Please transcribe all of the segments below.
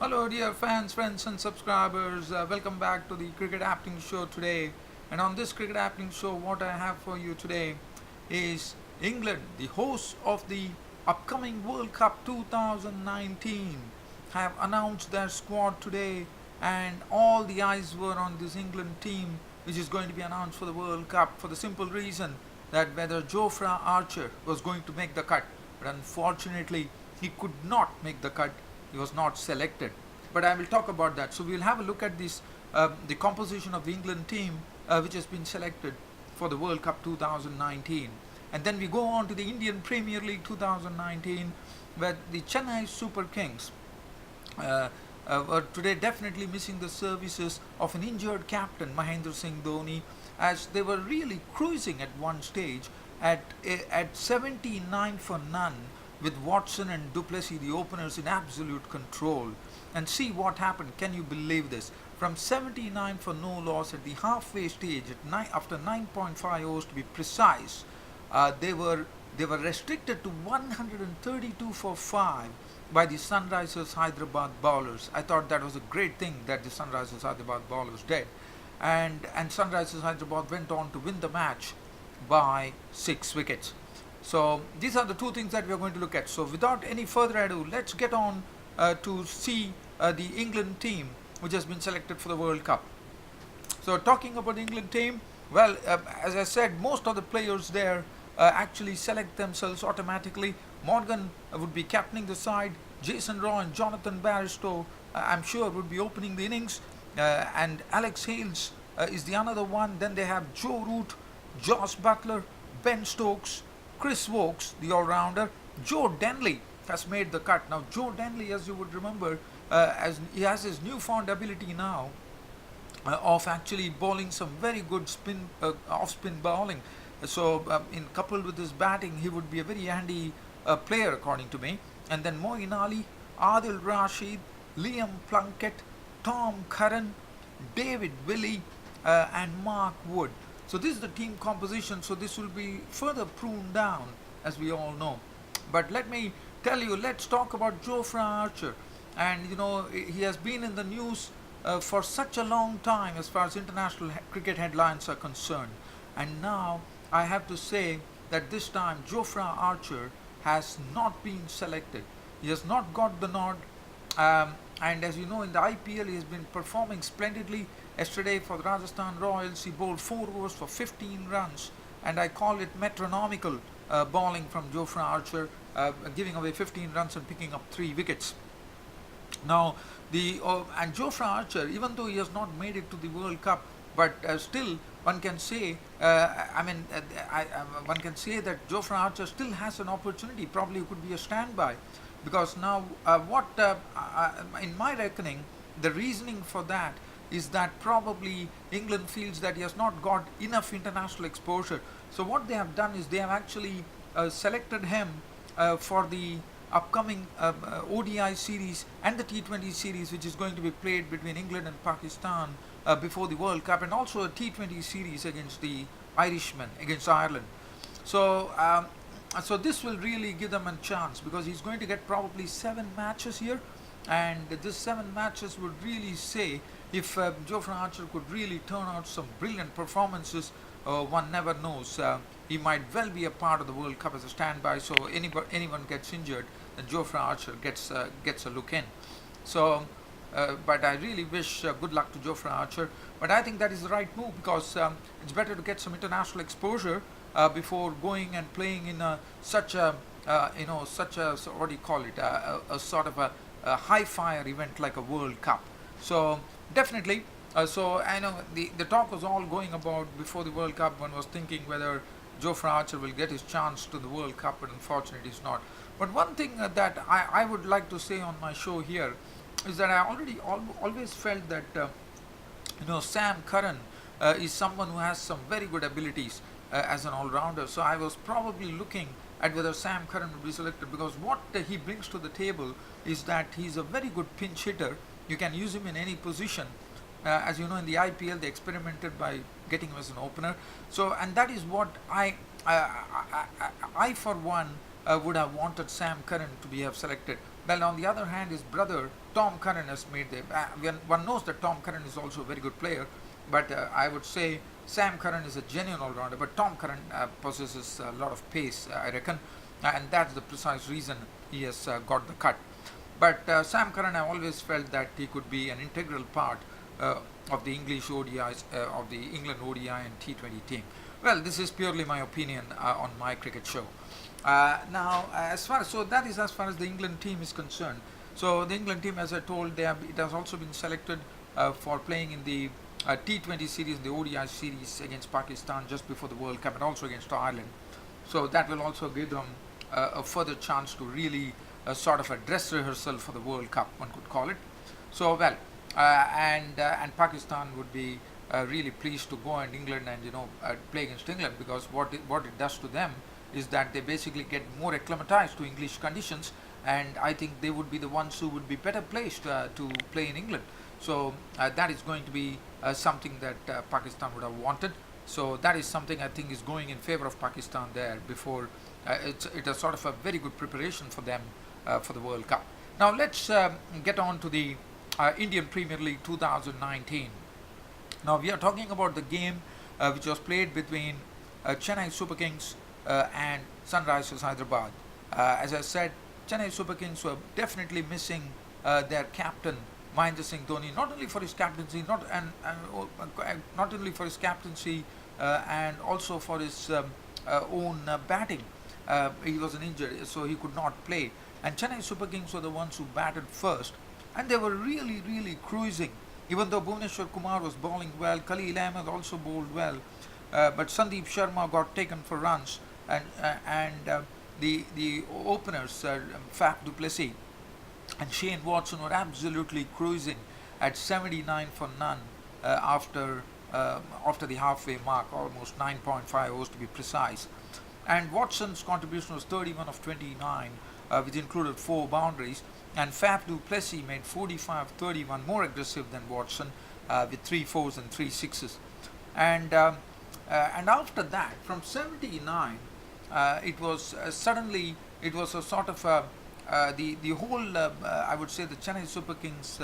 Hello, dear fans, friends, and subscribers. Welcome back to the Cricket Happening Show today. And on this Cricket Happening Show, what I have for you today is England, the hosts of the upcoming World Cup 2019, have announced their squad today, and all the eyes were on this England team, which is going to be announced for the World Cup for the simple reason that whether Jofra Archer was going to make the cut, but unfortunately, he could not make the cut. He was not selected. But I will talk about that. So we'll have a look at this, the composition of the England team, which has been selected for the World Cup 2019. And then we go on to the Indian Premier League 2019, where the Chennai Super Kings uh, were today definitely missing the services of an injured captain, Mahendra Singh Dhoni, as they were really cruising at one stage at 79 for none, with Watson and Duplessis, the openers, in absolute control. And see what happened. Can you believe this? From 79 for no loss at the halfway stage, after 9.5 overs to be precise, they were restricted to 132 for 5 by the Sunrisers Hyderabad bowlers. I thought that was a great thing that the Sunrisers Hyderabad bowlers did. And Sunrisers Hyderabad went on to win the match by 6 wickets. So these are the two things that we are going to look at. So without any further ado, let's get on to see the England team which has been selected for the World Cup. So talking about the England team, well, as I said, most of the players there actually select themselves automatically. Morgan would be captaining the side. Jason Raw and Jonathan Barristow, I'm sure, would be opening the innings. And Alex Hales is the another one. Then they have Joe Root, Josh Butler, Ben Stokes, Chris Wokes, the all-rounder. Joe Denley has made the cut. Now, Joe Denley, as you would remember, as he has his newfound ability now of actually bowling some very good off-spin bowling. So, in coupled with his batting, he would be a very handy player, according to me. And then Moeen Ali, Adil Rashid, Liam Plunkett, Tom Curran, David Willey, and Mark Wood. So this is the team composition. So this will be further pruned down, as we all know. But let me tell you, let's talk about Jofra Archer. And you know, he has been in the news for such a long time as far as international cricket headlines are concerned. And now I have to say that this time Jofra Archer has not been selected. He has not got the nod. And as you know, in the IPL, he has been performing splendidly. Yesterday for the Rajasthan Royals, he bowled 4 overs for 15 runs, and I call it metronomical bowling from Jofra Archer, giving away 15 runs and picking up 3 wickets. Now, and Jofra Archer, even though he has not made it to the World Cup, but still one can say, one can say that Jofra Archer still has an opportunity. Probably could be a standby, because now in my reckoning, the reasoning for that is that probably England feels that he has not got enough international exposure. So what they have done is they have actually selected him for the upcoming ODI series and the T20 series, which is going to be played between England and Pakistan before the World Cup, and also a T20 series against the Irishmen, against Ireland. So so this will really give them a chance, because he's going to get probably 7 matches here, and this 7 matches would really say if Jofra Archer could really turn out some brilliant performances. One never knows. He might well be a part of the World Cup as a standby. So anyone gets injured, then Jofra Archer gets a look in. So, but I really wish good luck to Jofra Archer. But I think that is the right move, because it's better to get some international exposure before going and playing in such a so what do you call it, a sort of a high fire event like a World Cup. So definitely. So I know the talk was all going about before the World Cup. One was thinking whether Jofra Archer will get his chance to the World Cup, but unfortunately it's not. But one thing that I would like to say on my show here is that I always felt that Sam Curran is someone who has some very good abilities as an all-rounder. So I was probably looking at whether Sam Curran would be selected, because what he brings to the table is that he's a very good pinch hitter. You can use him in any position. As you know, in the IPL, they experimented by getting him as an opener. So, and that is what I for one, would have wanted Sam Curran to be have selected. Well, on the other hand, his brother Tom Curran has made the. One knows that Tom Curran is also a very good player, but I would say Sam Curran is a genuine all-rounder. But Tom Curran possesses a lot of pace, I reckon, and that's the precise reason he has got the cut. But Sam Curran, I always felt that he could be an integral part of the English ODIs, of the England ODI and T20 team. Well, this is purely my opinion on my cricket show. Now, so that is as far as the England team is concerned. So the England team, as I told, it has also been selected for playing in the T20 series, the ODI series against Pakistan just before the World Cup, and also against Ireland. So that will also give them a further chance to really sort of a dress rehearsal for the World Cup, one could call it. So well, and Pakistan would be really pleased to go and England and play against England, because what it does to them is that they basically get more acclimatized to English conditions, and I think they would be the ones who would be better placed to play in England. So that is going to be something that Pakistan would have wanted. So that is something I think is going in favor of Pakistan there before. It is sort of a very good preparation for them for the World Cup. Now let's get on to the Indian Premier League 2019. Now we are talking about the game which was played between Chennai Super Kings and Sunrisers Hyderabad. As I said, Chennai Super Kings were definitely missing their captain Mahendra Singh Dhoni, not only for his captaincy, not only for his captaincy, and also for his own batting. He was an injured, so he could not play. And Chennai Super Kings were the ones who batted first, and they were really, really cruising. Even though Bhuvneshwar Kumar was bowling well, Khalil Ahmed also bowled well, but Sandeep Sharma got taken for runs, and the openers Faf du Plessis and Shane Watson were absolutely cruising at 79 for none after the halfway mark, almost 9.5 overs to be precise. And Watson's contribution was 31 of 29, which included 4 boundaries. And Faf du Plessis made 45-31, more aggressive than Watson, with 3 fours and 3 sixes. And after that, from 79, it was suddenly it was a sort of the whole I would say the Chennai Super Kings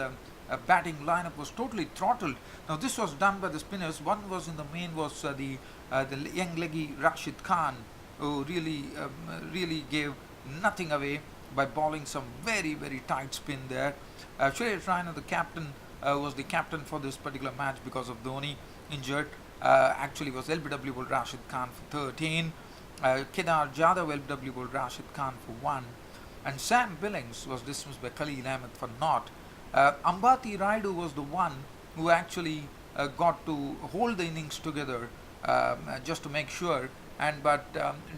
batting lineup was totally throttled. Now this was done by the spinners. One was in the main was the young leggy Rashid Khan, who really gave nothing away by bowling some very, very tight spin there. Suresh Raina, the captain, was the captain for this particular match because of Dhoni injured. Actually was LBW bowled Rashid Khan for 13. Kedar Jadhav LBW bowled Rashid Khan for 1. And Sam Billings was dismissed by Khalil Ahmed for naught. Ambati Raidu was the one who actually got to hold the innings together just to make sure. But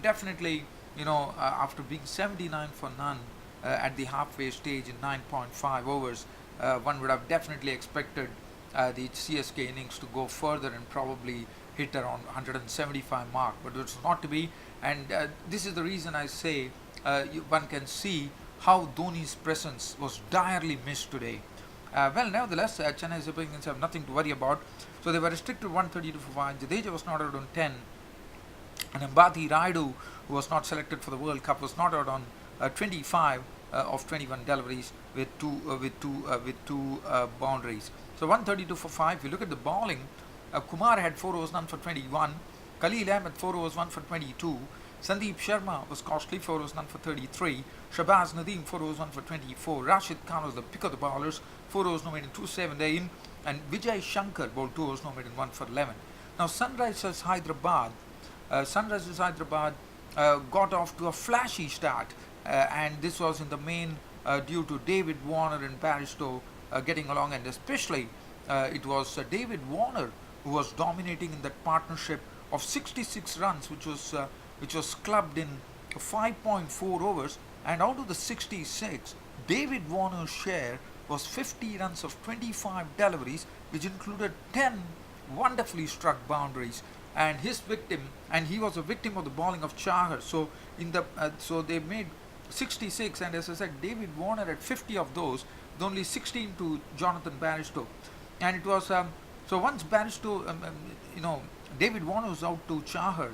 definitely, after being 79 for none at the halfway stage in 9.5 overs, one would have definitely expected the CSK innings to go further and probably hit around 175 mark, but it was not to be. And this is the reason I say one can see how Dhoni's presence was direly missed today. Well, nevertheless, Chennai Super Kings have nothing to worry about. So they were restricted 132 for 5. Jadeja was not out on 10. And Ambati Raidu, who was not selected for the World Cup, was not out on 25 of 21 deliveries with two boundaries. So 132 for 5. If you look at the bowling, Kumar had 4 overs, none for 21. Khalil Ahmed 4 overs, 1 for 22. Sandeep Sharma was costly, 4 overs, none for 33. Shabaz Nadeem 4 overs, 1 for 24. Rashid Khan was the pick of the bowlers, 4 overs, no made in 2-7 they in. And Vijay Shankar bowled 2 overs, no made in 1 for 11. Now Sunrisers Hyderabad got off to a flashy start, and this was in the main due to David Warner and Barstow getting along, and especially it was David Warner who was dominating in that partnership of 66 runs, which was clubbed in 5.4 overs, and out of the 66, David Warner's share was 50 runs of 25 deliveries, which included 10 wonderfully struck boundaries. And his victim, and he was a victim of the bowling of Chahar. So so they made 66, and as I said, David Warner had 50 of those, with only 16 to Jonathan Barstow. And it was so once Barstow, David Warner was out to Chahar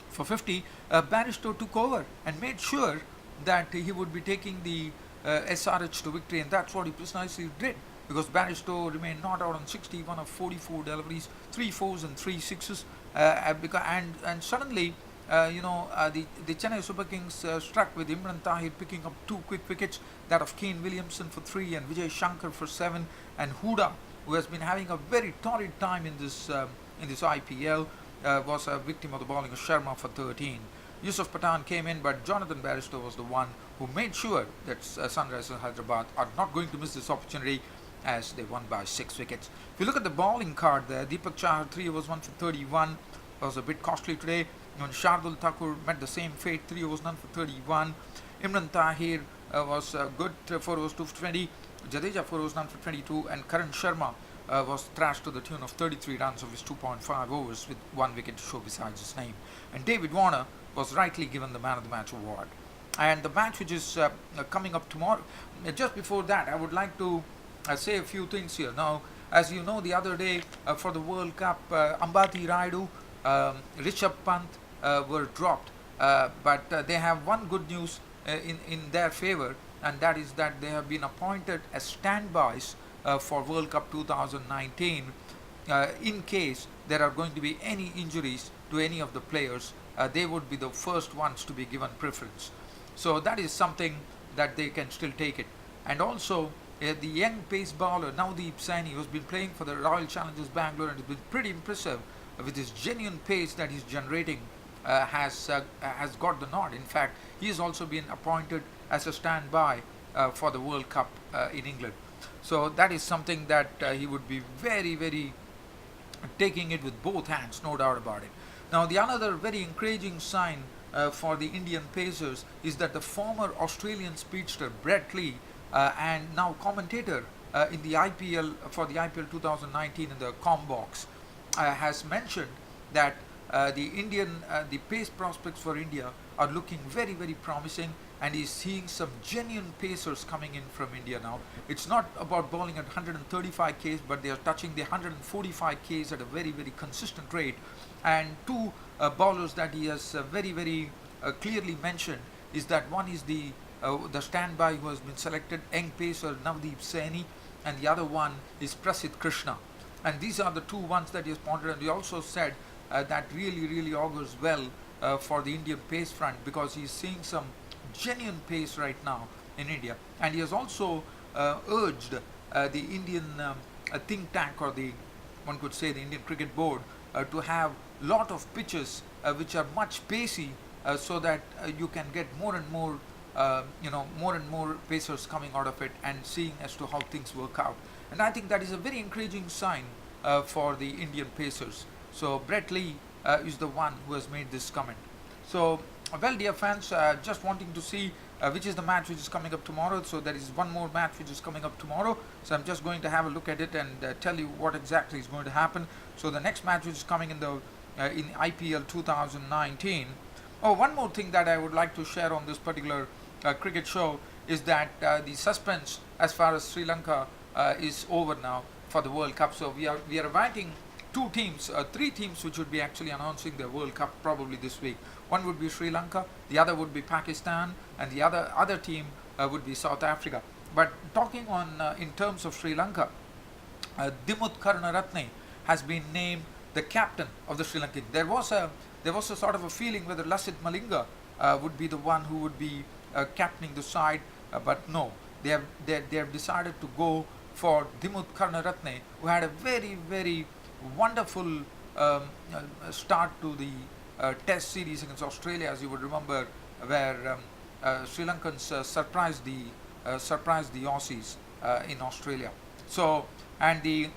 for 50. Barstow took over and made sure that he would be taking the SRH to victory, and that's what he precisely did. Because Barristow remained not out on 61 of 44 deliveries, 3 fours and 3 sixes, and suddenly the Chennai Super Kings struck with Imran Tahir picking up 2 quick wickets, that of Kane Williamson for 3 and Vijay Shankar for 7, and Huda, who has been having a very torrid time in this IPL, was a victim of the bowling of Sharma for 13. Yusuf Pathan came in, but Jonathan Barrister was the one who made sure that Sunrisers Hyderabad are not going to miss this opportunity, as they won by 6 wickets. If you look at the bowling card there, Deepak Chahar 3 overs 1 for 31, was a bit costly today. When Shardul Thakur met the same fate, 3 overs none for 31. Imran Tahir was good, 4 overs 2 for 20. Jadeja 4 overs none for 22, and Karan Sharma was thrashed to the tune of 33 runs of his 2.5 overs with 1 wicket to show besides his name. And David Warner was rightly given the Man of the Match award. And the match which is coming up tomorrow, just before that, I would like to say a few things here. Now, as you know, the other day for the World Cup, Ambati Rayudu, Rishabh Pant were dropped, but they have one good news in their favour, and that is that they have been appointed as standbys for World Cup 2019 in case there are going to be any injuries to any of the players. They would be the first ones to be given preference. So that is something that they can still take it. And also the young pace bowler Navdeep Saini, who has been playing for the Royal Challengers Bangalore and has been pretty impressive with his genuine pace that he's generating, has got the nod. In fact, he has also been appointed as a standby for the World Cup in England. So that is something that he would be very, very taking it with both hands, no doubt about it. Now, the another very encouraging sign for the Indian Pacers is that the former Australian speedster Brett Lee and now commentator in the IPL for the IPL 2019 in the Combox has mentioned that the pace prospects for India are looking very, very promising, and he's seeing some genuine pacers coming in from India now. It's not about bowling at 135 Ks, but they are touching the 145 Ks at a very, very consistent rate. And two bowlers that he has very, very clearly mentioned is that one is the standby who has been selected, young pacer Navdeep Saini, and the other one is Prasidh Krishna. And these are the two ones that he has pondered, and he also said that really, really augurs well for the Indian pace front, because he is seeing some genuine pace right now in India. And he has also urged the Indian think tank, or one could say the Indian Cricket Board, to have lot of pitches which are much pacey, so that you can get more and more more and more pacers coming out of it, and seeing as to how things work out. And I think that is a very encouraging sign for the Indian pacers. So Brett Lee is the one who has made this comment. So, well, dear fans, just wanting to see which is the match which is coming up tomorrow. So there is one more match which is coming up tomorrow. So I'm just going to have a look at it and tell you what exactly is going to happen. So the next match which is coming in IPL 2019. Oh, one more thing that I would like to share on this particular cricket show is that the suspense as far as Sri Lanka is over now for the World Cup. So we are inviting three teams which would be actually announcing their World Cup probably this week. One would be Sri Lanka, the other would be Pakistan, and the other team would be South Africa. But talking on in terms of Sri Lanka, Dimuth Karunaratne has been named the captain of the Sri Lankan. There was a sort of a feeling whether Lasith Malinga would be the one who would be captaining the side, but no, they have decided to go for Dimuth Karunaratne, who had a very, very wonderful start to the Test series against Australia, as you would remember, where Sri Lankans surprised the Aussies in Australia. So the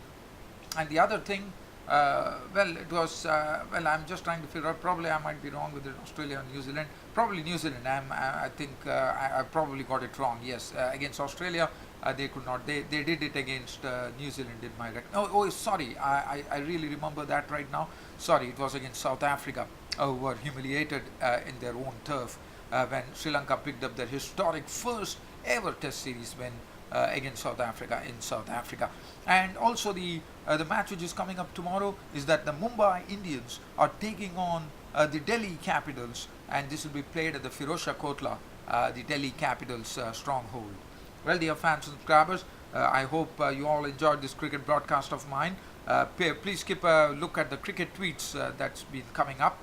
other thing, it was I'm just trying to figure out. Probably I might be wrong with Australia and New Zealand. Probably New Zealand. I think I probably got it wrong. Yes, against Australia they could not. They did it against New Zealand. Did my sorry. I really remember that right now. Sorry, it was against South Africa, who were humiliated in their own turf when Sri Lanka picked up their historic first ever Test series win against South Africa in South Africa. And also the match which is coming up tomorrow is that the Mumbai Indians are taking on the Delhi Capitals, and this will be played at the Firozshah Kotla, the Delhi Capitals stronghold. Well, dear fans and subscribers, I hope you all enjoyed this cricket broadcast of mine. Please keep a look at the cricket tweets that's been coming up.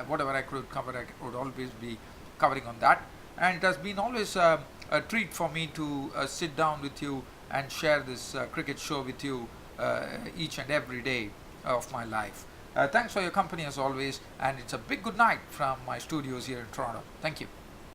Whatever I could cover, I would always be covering on that. And it has been always a treat for me to sit down with you and share this cricket show with you each and every day of my life. Thanks for your company as always, and it's a big good night from my studios here in Toronto. Thank you.